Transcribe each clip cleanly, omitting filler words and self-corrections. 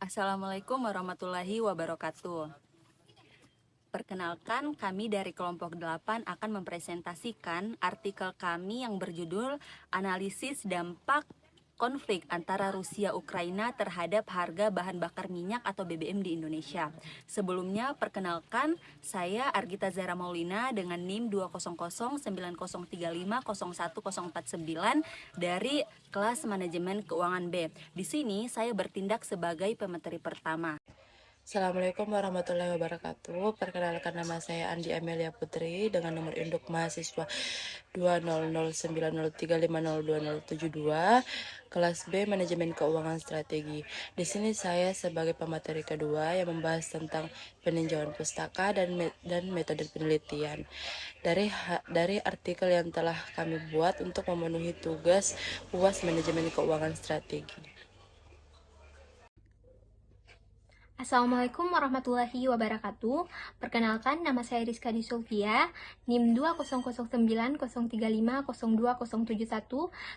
Assalamualaikum warahmatullahi wabarakatuh. Perkenalkan, kami dari kelompok 8 akan mempresentasikan artikel kami yang berjudul Analisis Dampak Konflik antara Rusia-Ukraina terhadap harga bahan bakar minyak atau BBM di Indonesia. Sebelumnya, perkenalkan, saya Argita Zahra Maulina dengan NIM 20090350149 dari kelas Manajemen Keuangan B. Di sini saya bertindak sebagai pemateri pertama. Assalamualaikum warahmatullahi wabarakatuh. Perkenalkan, nama saya Andi Amelia Putri dengan nomor induk mahasiswa 2009035020072, kelas B Manajemen Keuangan Strategi. Di sini saya sebagai pemateri kedua yang membahas tentang peninjauan pustaka dan metode penelitian dari artikel yang telah kami buat untuk memenuhi tugas UAS Manajemen Keuangan Strategi. Assalamualaikum warahmatullahi wabarakatuh. Perkenalkan, nama saya Rizka Disulfia, NIM 2009035020071,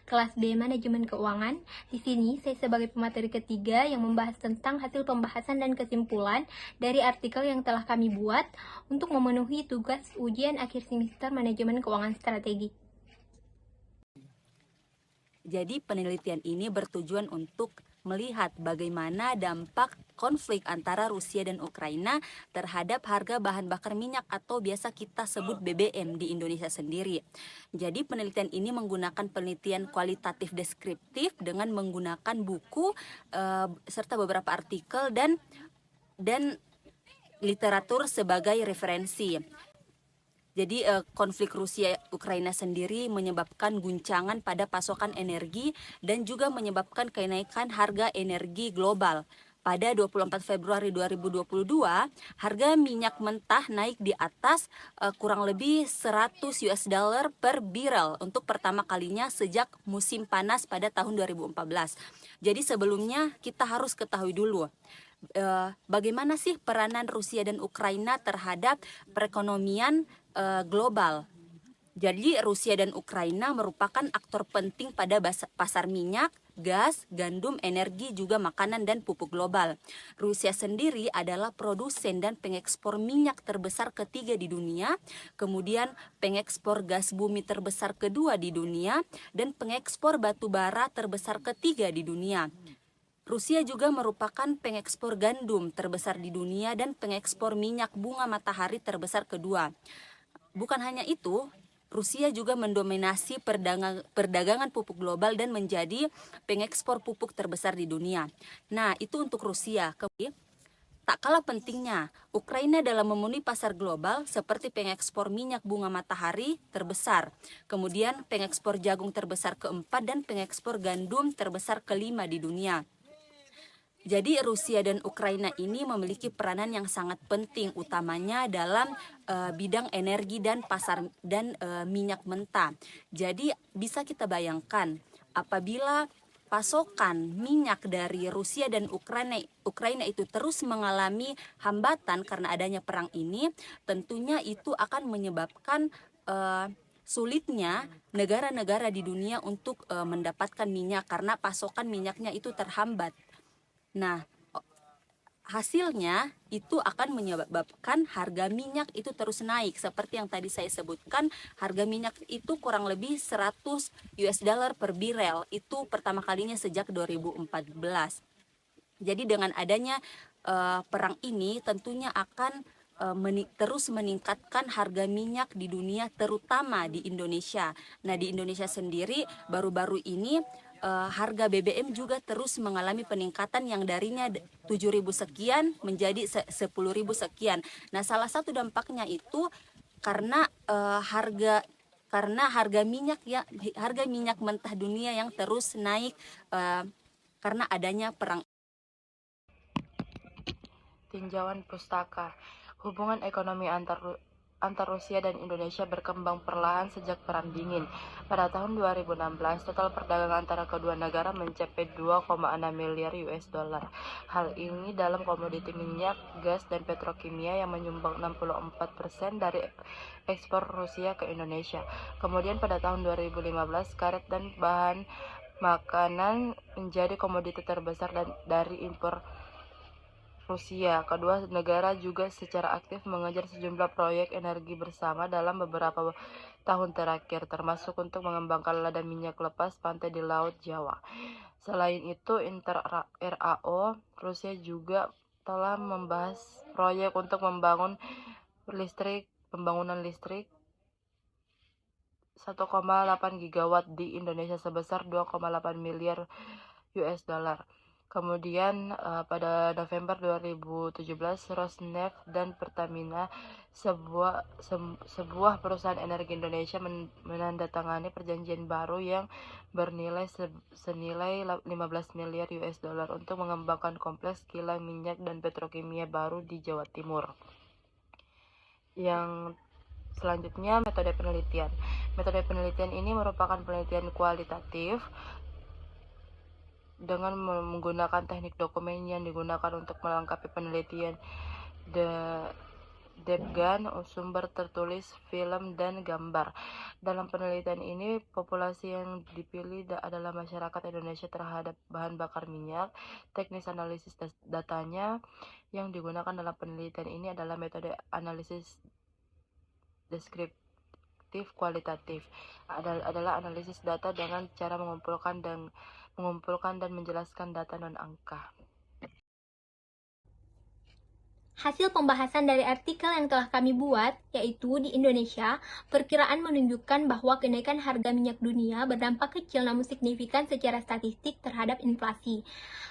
kelas B Manajemen Keuangan. Di sini saya sebagai pemateri ketiga yang membahas tentang hasil pembahasan dan kesimpulan dari artikel yang telah kami buat untuk memenuhi tugas ujian akhir semester Manajemen Keuangan Strategi. Jadi penelitian ini bertujuan untuk melihat bagaimana dampak konflik antara Rusia dan Ukraina terhadap harga bahan bakar minyak atau biasa kita sebut BBM di Indonesia sendiri. Jadi penelitian ini menggunakan penelitian kualitatif deskriptif dengan menggunakan buku serta beberapa artikel dan literatur sebagai referensi. Jadi konflik Rusia-Ukraina sendiri menyebabkan guncangan pada pasokan energi dan juga menyebabkan kenaikan harga energi global. Pada 24 Februari 2022, harga minyak mentah naik di atas kurang lebih 100 US dollar per barrel untuk pertama kalinya sejak musim panas pada tahun 2014. Jadi sebelumnya kita harus ketahui dulu bagaimana sih peranan Rusia dan Ukraina terhadap perekonomian global. Jadi Rusia dan Ukraina merupakan aktor penting pada pasar minyak, gas, gandum, energi, juga makanan dan pupuk global. Rusia sendiri adalah produsen dan pengekspor minyak terbesar ketiga di dunia, kemudian pengekspor gas bumi terbesar kedua di dunia, dan pengekspor batu bara terbesar ketiga di dunia. Rusia juga merupakan pengekspor gandum terbesar di dunia dan pengekspor minyak bunga matahari terbesar kedua. Bukan hanya itu, Rusia juga mendominasi perdagangan pupuk global dan menjadi pengekspor pupuk terbesar di dunia. Nah, itu untuk Rusia. Tak kalah pentingnya, Ukraina dalam memenuhi pasar global seperti pengekspor minyak bunga matahari terbesar, kemudian pengekspor jagung terbesar keempat dan pengekspor gandum terbesar kelima di dunia. Jadi Rusia dan Ukraina ini memiliki peranan yang sangat penting, utamanya dalam bidang energi dan pasar dan minyak mentah. Jadi bisa kita bayangkan apabila pasokan minyak dari Rusia dan Ukraina itu terus mengalami hambatan karena adanya perang ini, tentunya itu akan menyebabkan sulitnya negara-negara di dunia untuk mendapatkan minyak karena pasokan minyaknya itu terhambat. Nah, hasilnya itu akan menyebabkan harga minyak itu terus naik. Seperti yang tadi saya sebutkan, harga minyak itu kurang lebih 100 US dollar per barrel. Itu pertama kalinya sejak 2014. Jadi dengan adanya perang ini tentunya akan terus meningkatkan harga minyak di dunia, terutama di Indonesia. Nah, di Indonesia sendiri baru-baru ini harga BBM juga terus mengalami peningkatan yang darinya 7.000 sekian menjadi 10.000 sekian. Nah, salah satu dampaknya itu karena harga minyak mentah dunia yang terus naik karena adanya perang. Tinjauan pustaka. Hubungan ekonomi antar Rusia dan Indonesia berkembang perlahan sejak Perang Dingin. Pada tahun 2016, total perdagangan antara kedua negara mencapai 2,6 miliar US dollar. Hal ini dalam komoditi minyak, gas, dan petrokimia yang menyumbang 64% dari ekspor Rusia ke Indonesia. Kemudian pada tahun 2015, karet dan bahan makanan menjadi komoditi terbesar dari impor Rusia. Kedua negara juga secara aktif mengejar sejumlah proyek energi bersama dalam beberapa tahun terakhir, termasuk untuk mengembangkan ladang minyak lepas pantai di Laut Jawa. Selain itu, Inter-RAO, Rusia juga telah membahas proyek untuk pembangunan listrik 1,8 gigawatt di Indonesia sebesar 2,8 miliar US dollar. Kemudian pada November 2017, Rosneft dan Pertamina, sebuah perusahaan energi Indonesia, menandatangani perjanjian baru yang bernilai senilai 15 miliar US dollar untuk mengembangkan kompleks kilang minyak dan petrokimia baru di Jawa Timur. Yang selanjutnya, metode penelitian. Metode penelitian ini merupakan penelitian kualitatif dengan menggunakan teknik dokumen yang digunakan untuk melengkapi penelitian DEPGAN, sumber tertulis, film, dan gambar. Dalam penelitian ini, populasi yang dipilih adalah masyarakat Indonesia terhadap bahan bakar minyak. Teknis analisis datanya yang digunakan dalam penelitian ini adalah metode analisis deskriptif kualitatif, adalah analisis data dengan cara mengumpulkan dan menjelaskan data non-angka. Hasil pembahasan dari artikel yang telah kami buat, yaitu di Indonesia, perkiraan menunjukkan bahwa kenaikan harga minyak dunia berdampak kecil namun signifikan secara statistik terhadap inflasi.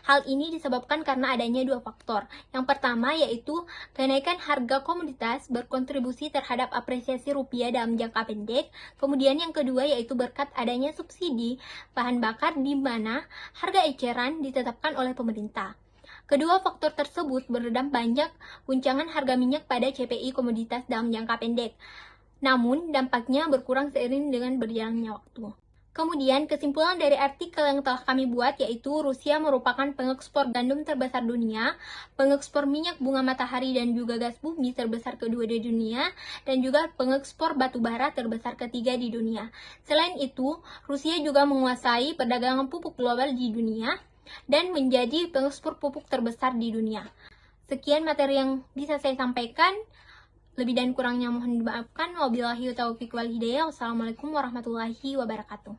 Hal ini disebabkan karena adanya dua faktor. Yang pertama yaitu kenaikan harga komoditas berkontribusi terhadap apresiasi rupiah dalam jangka pendek. Kemudian yang kedua yaitu berkat adanya subsidi bahan bakar di mana harga eceran ditetapkan oleh pemerintah. Kedua faktor tersebut meredam banyak guncangan harga minyak pada CPI komoditas dalam jangka pendek. Namun, dampaknya berkurang seiring dengan berjalannya waktu. Kemudian, kesimpulan dari artikel yang telah kami buat yaitu Rusia merupakan pengekspor gandum terbesar dunia, pengekspor minyak bunga matahari dan juga gas bumi terbesar kedua di dunia, dan juga pengekspor batu bara terbesar ketiga di dunia. Selain itu, Rusia juga menguasai perdagangan pupuk global di dunia dan menjadi pengekspor pupuk terbesar di dunia. Sekian materi yang bisa saya sampaikan. Lebih dan kurangnya mohon dimaafkan. Wabillahi taufiq wal hidayah. Wassalamualaikum warahmatullahi wabarakatuh.